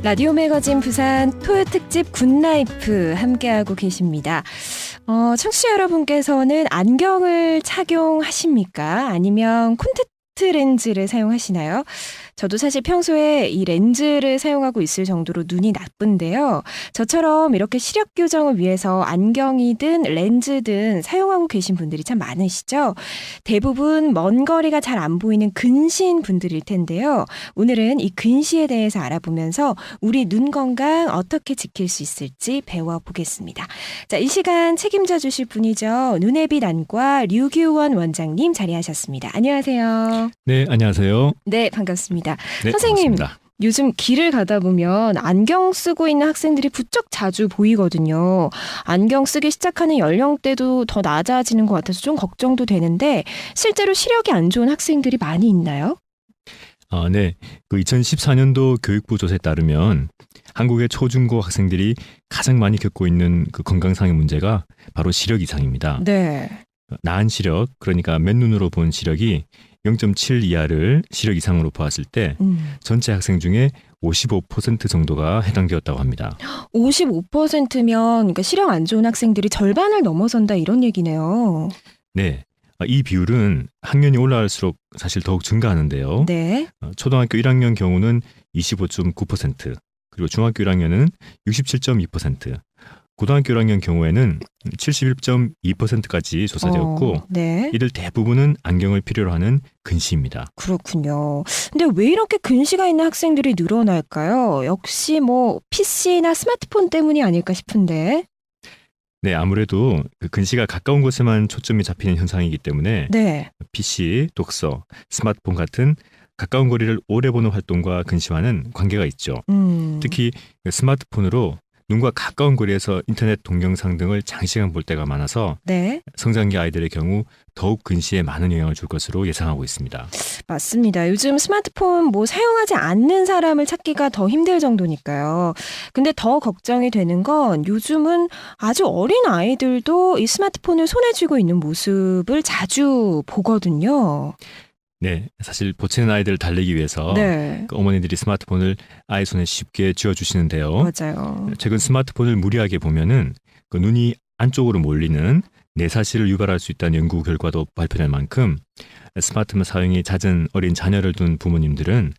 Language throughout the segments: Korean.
라디오 매거진 부산 토요 특집 굿라이프 함께하고 계십니다. 청취자 여러분께서는 안경을 착용하십니까? 아니면 콘택트 렌즈를 사용하시나요? 저도 사실 평소에 이 렌즈를 사용하고 있을 정도로 눈이 나쁜데요. 저처럼 이렇게 시력 교정을 위해서 안경이든 렌즈든 사용하고 계신 분들이 참 많으시죠? 대부분 먼 거리가 잘 안 보이는 근시인 분들일 텐데요. 오늘은 이 근시에 대해서 알아보면서 우리 눈 건강 어떻게 지킬 수 있을지 배워보겠습니다. 자, 이 시간 책임져 주실 분이죠. 눈의 빛 안과 류규원 원장님 자리하셨습니다. 안녕하세요. 네, 안녕하세요. 네, 반갑습니다. 네, 선생님, 반갑습니다. 요즘 길을 가다 보면 안경 쓰고 있는 학생들이 부쩍 자주 보이거든요. 안경 쓰기 시작하는 연령대도 더 낮아지는 것 같아서 좀 걱정도 되는데 실제로 시력이 안 좋은 학생들이 많이 있나요? 네. 그 2014년도 교육부 조사에 따르면 한국의 초중고 학생들이 가장 많이 겪고 있는 그 건강상의 문제가 바로 시력 이상입니다. 네. 나은 시력, 그러니까 맨눈으로 본 시력이 0.7 이하를 시력 이상으로 보았을 때 전체 학생 중에 55% 정도가 해당되었다고 합니다. 55%면 그러니까 시력 안 좋은 학생들이 절반을 넘어선다 이런 얘기네요. 네. 이 비율은 학년이 올라갈수록 사실 더욱 증가하는데요. 네. 초등학교 1학년 경우는 25.9%, 그리고 중학교 1학년은 67.2%, 고등학교 1학년 경우에는 71.2%까지 조사되었고 네. 이들 대부분은 안경을 필요로 하는 근시입니다. 그렇군요. 근데 왜 이렇게 근시가 있는 학생들이 늘어날까요? 역시 뭐 PC나 스마트폰 때문이 아닐까 싶은데. 네, 아무래도 그 근시가 가까운 곳에만 초점이 잡히는 현상이기 때문에 네. PC, 독서, 스마트폰 같은 가까운 거리를 오래 보는 활동과 근시와는 관계가 있죠. 특히 스마트폰으로 눈과 가까운 거리에서 인터넷 동영상 등을 장시간 볼 때가 많아서 네. 성장기 아이들의 경우 더욱 근시에 많은 영향을 줄 것으로 예상하고 있습니다. 맞습니다. 요즘 스마트폰 뭐 사용하지 않는 사람을 찾기가 더 힘들 정도니까요. 근데 더 걱정이 되는 건 요즘은 아주 어린 아이들도 이 스마트폰을 손에 쥐고 있는 모습을 자주 보거든요. 네, 사실 보채는 아이들을 달래기 위해서 네. 그 어머니들이 스마트폰을 아이 손에 쉽게 쥐어주시는데요. 맞아요. 최근 스마트폰을 무리하게 보면은 그 눈이 안쪽으로 몰리는 뇌사실을 유발할 수 있다는 연구 결과도 발표될 만큼 스마트폰 사용이 잦은 어린 자녀를 둔 부모님들은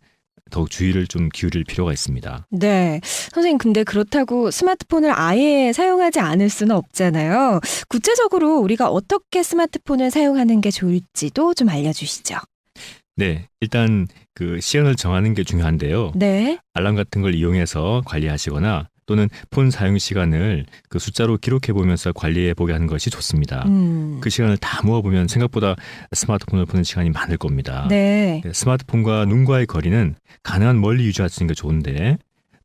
더욱 주의를 좀 기울일 필요가 있습니다. 네. 선생님, 근데 그렇다고 스마트폰을 아예 사용하지 않을 수는 없잖아요. 구체적으로 우리가 어떻게 스마트폰을 사용하는 게 좋을지도 좀 알려주시죠. 네, 일단 그 시간을 정하는 게 중요한데요. 네. 알람 같은 걸 이용해서 관리하시거나 또는 폰 사용 시간을 그 숫자로 기록해 보면서 관리해 보게 하는 것이 좋습니다. 그 시간을 다 모아보면 생각보다 스마트폰을 보는 시간이 많을 겁니다. 네. 스마트폰과 눈과의 거리는 가능한 멀리 유지하시는 게 좋은데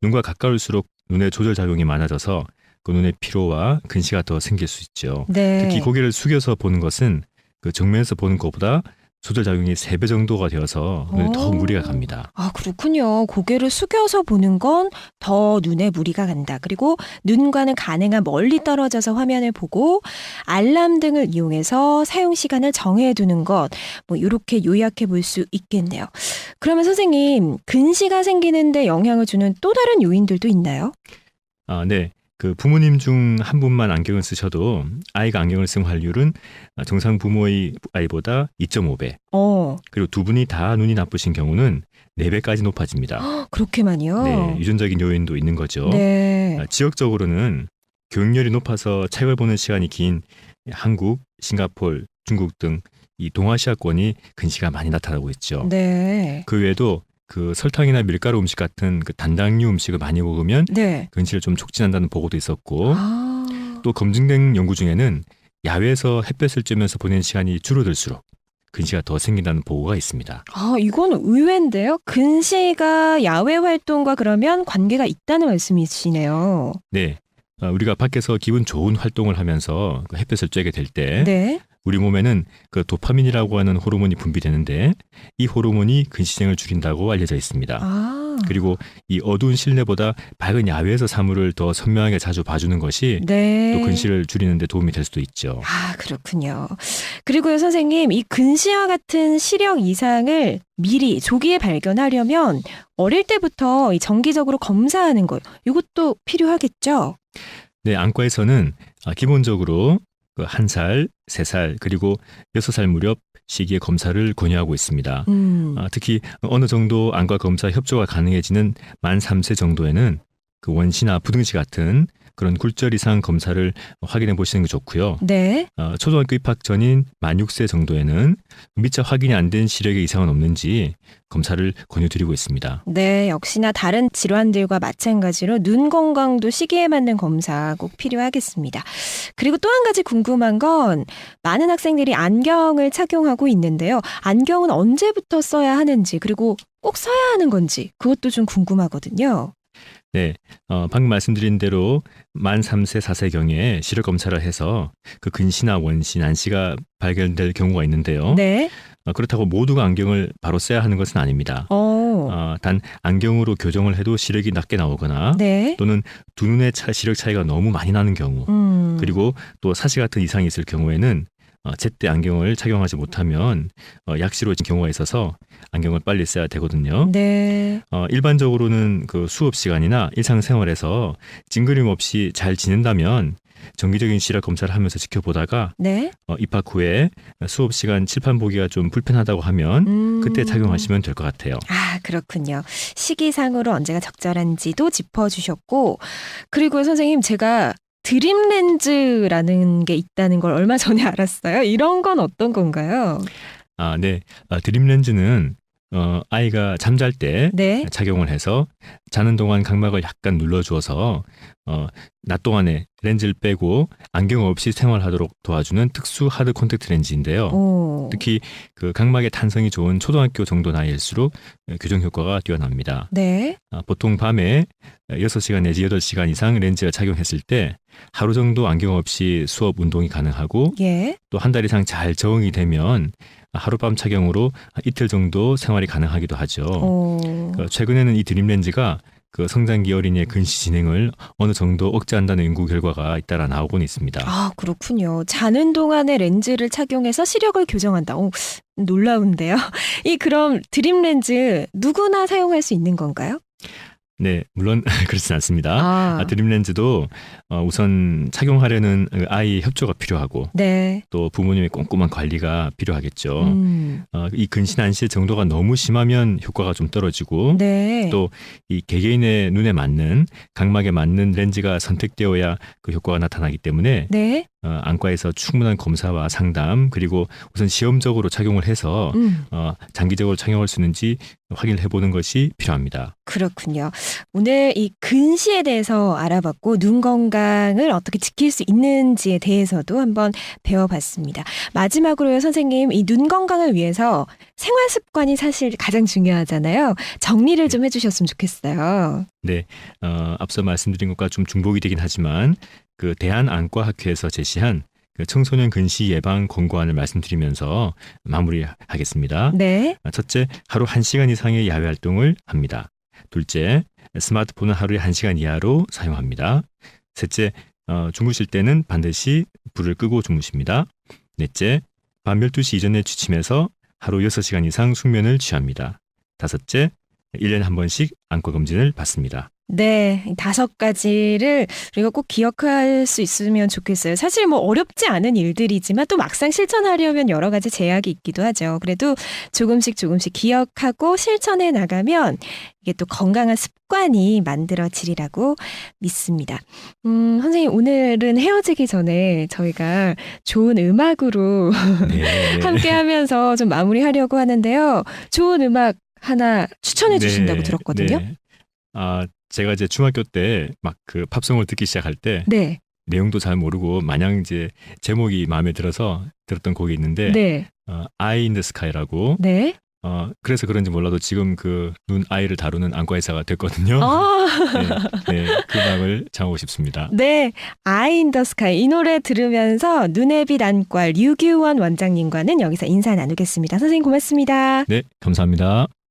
눈과 가까울수록 눈의 조절 작용이 많아져서 그 눈의 피로와 근시가 더 생길 수 있죠. 네. 특히 고개를 숙여서 보는 것은 그 정면에서 보는 것보다 조절 작용이 3배 정도가 되어서 눈에 더 무리가 갑니다. 아, 그렇군요. 고개를 숙여서 보는 건 더 눈에 무리가 간다. 그리고 눈과는 가능한 멀리 떨어져서 화면을 보고 알람 등을 이용해서 사용 시간을 정해두는 것. 뭐 이렇게 요약해 볼 수 있겠네요. 그러면 선생님, 근시가 생기는데 영향을 주는 또 다른 요인들도 있나요? 네. 그 부모님 중 한 분만 안경을 쓰셔도 아이가 안경을 쓴 활률은 정상 부모의 아이보다 2.5배. 그리고 두 분이 다 눈이 나쁘신 경우는 4배까지 높아집니다. 그렇게만요? 네, 유전적인 요인도 있는 거죠. 네. 지역적으로는 교육열이 높아서 책을 보는 시간이 긴 한국, 싱가포르, 중국 등 이 동아시아권이 근시가 많이 나타나고 있죠. 네. 그 외에도 그 설탕이나 밀가루 음식 같은 그 단당류 음식을 많이 먹으면 네. 근시를 좀 촉진한다는 보고도 있었고 아. 또 검증된 연구 중에는 야외에서 햇볕을 쬐면서 보내는 시간이 줄어들수록 근시가 더 생긴다는 보고가 있습니다. 아, 이건 의외인데요. 근시가 야외 활동과 그러면 관계가 있다는 말씀이시네요. 네, 우리가 밖에서 기분 좋은 활동을 하면서 그 햇볕을 쬐게 될 때 네. 우리 몸에는 그 도파민이라고 하는 호르몬이 분비되는데 이 호르몬이 근시생을 줄인다고 알려져 있습니다. 아, 그리고 이 어두운 실내보다 밝은 야외에서 사물을 더 선명하게 자주 봐주는 것이 네. 또 근시를 줄이는 데 도움이 될 수도 있죠. 아, 그렇군요. 그리고요, 선생님, 이 근시와 같은 시력 이상을 미리 조기에 발견하려면 어릴 때부터 이 정기적으로 검사하는 것, 이것도 필요하겠죠? 네, 안과에서는 기본적으로 그 1살, 3살, 그리고 6살 무렵 시기에 검사를 권유하고 있습니다. 특히 어느 정도 안과 검사 협조가 가능해지는 만 3세 정도에는 그 원시나 부등시 같은 그런 굴절 이상 검사를 확인해 보시는 게 좋고요. 네. 초등학교 입학 전인 만 6세 정도에는 미처 확인이 안 된 시력에 이상은 없는지 검사를 권유드리고 있습니다. 네, 역시나 다른 질환들과 마찬가지로 눈 건강도 시기에 맞는 검사 꼭 필요하겠습니다. 그리고 또 한 가지 궁금한 건 많은 학생들이 안경을 착용하고 있는데요. 안경은 언제부터 써야 하는지 그리고 꼭 써야 하는 건지 그것도 좀 궁금하거든요. 네, 방금 말씀드린 대로 만 3세, 4세경에 시력 검사를 해서 그 근시나 원시, 난시가 발견될 경우가 있는데요. 네. 그렇다고 모두가 안경을 바로 써야 하는 것은 아닙니다. 단 안경으로 교정을 해도 시력이 낮게 나오거나 네. 또는 두 눈의 시력 차이가 너무 많이 나는 경우 그리고 또 사시 같은 이상이 있을 경우에는 제때 안경을 착용하지 못하면 약시로진 경우가 있어서 안경을 빨리 써야 되거든요. 네. 일반적으로는 그 수업 시간이나 일상생활에서 찡그림 없이 잘 지낸다면 정기적인 시력 검사를 하면서 지켜보다가 네. 입학 후에 수업 시간 칠판 보기가 좀 불편하다고 하면 그때 착용하시면 될 것 같아요. 아, 그렇군요. 시기상으로 언제가 적절한지도 짚어주셨고 그리고 선생님 제가 드림 렌즈라는 게 있다는 걸 얼마 전에 알았어요. 이런 건 어떤 건가요? 네. 드림 렌즈는 아이가 잠잘 때 네. 착용을 해서 자는 동안 각막을 약간 눌러주어서 낮 동안에 렌즈를 빼고 안경 없이 생활하도록 도와주는 특수 하드 콘택트 렌즈인데요. 오. 특히 그 각막의 탄성이 좋은 초등학교 정도 나이일수록 교정 효과가 뛰어납니다. 네. 보통 밤에 6시간 내지 8시간 이상 렌즈를 착용했을 때 하루 정도 안경 없이 수업 운동이 가능하고 예. 또 한 달 이상 잘 적응이 되면 하룻밤 착용으로 이틀 정도 생활이 가능하기도 하죠. 오. 최근에는 이 드림 렌즈가 그 성장기 어린이의 근시 진행을 어느 정도 억제한다는 연구 결과가 잇따라 나오곤 있습니다. 아, 그렇군요. 자는 동안에 렌즈를 착용해서 시력을 교정한다. 오, 놀라운데요. 그럼 드림 렌즈 누구나 사용할 수 있는 건가요? 네, 물론 그렇진 않습니다. 드림 렌즈도 우선 착용하려는 아이의 협조가 필요하고 네. 또 부모님의 꼼꼼한 관리가 필요하겠죠. 이 근시 난시의 정도가 너무 심하면 효과가 좀 떨어지고 네. 또 이 개개인의 눈에 맞는 각막에 맞는 렌즈가 선택되어야 그 효과가 나타나기 때문에 네. 안과에서 충분한 검사와 상담 그리고 우선 시험적으로 착용을 해서 장기적으로 착용할 수 있는지 확인을 해보는 것이 필요합니다. 그렇군요. 오늘 이 근시에 대해서 알아봤고 눈 건강을 어떻게 지킬 수 있는지에 대해서도 한번 배워봤습니다. 마지막으로요, 선생님, 이 눈 건강을 위해서 생활 습관이 사실 가장 중요하잖아요. 정리를 좀 해주셨으면 좋겠어요. 네, 앞서 말씀드린 것과 좀 중복이 되긴 하지만 그 대한안과학회에서 제시한 그 청소년 근시 예방 권고안을 말씀드리면서 마무리하겠습니다. 네. 첫째, 하루 1시간 이상의 야외 활동을 합니다. 둘째, 스마트폰은 하루에 1시간 이하로 사용합니다. 셋째, 주무실 때는 반드시 불을 끄고 주무십니다. 넷째, 밤 12시 이전에 취침해서 하루 6시간 이상 숙면을 취합니다. 다섯째, 1년에 한 번씩 안과 검진을 받습니다. 네, 5가지를 우리가 꼭 기억할 수 있으면 좋겠어요. 사실 뭐 어렵지 않은 일들이지만 또 막상 실천하려면 여러 가지 제약이 있기도 하죠. 그래도 조금씩 기억하고 실천해 나가면 이게 또 건강한 습관이 만들어지리라고 믿습니다. 선생님, 오늘은 헤어지기 전에 저희가 좋은 음악으로 네. 함께 하면서 좀 마무리하려고 하는데요. 좋은 음악 하나 추천해 주신다고 들었거든요. 네. 제가 이제 중학교 때 막 그 팝송을 듣기 시작할 때 네. 내용도 잘 모르고 마냥 이제 제목이 마음에 들어서 들었던 곡이 있는데 네. Eye in the Sky라고 네. 그래서 그런지 몰라도 지금 그 눈 아이를 다루는 안과 의사가 됐거든요. 아, 그 음악을 정하고 싶습니다. 네. 아이 인 더 스카이 이 노래 들으면서 눈의 빛 안과 류규원 원장님과는 여기서 인사 나누겠습니다. 선생님 고맙습니다. 네, 감사합니다.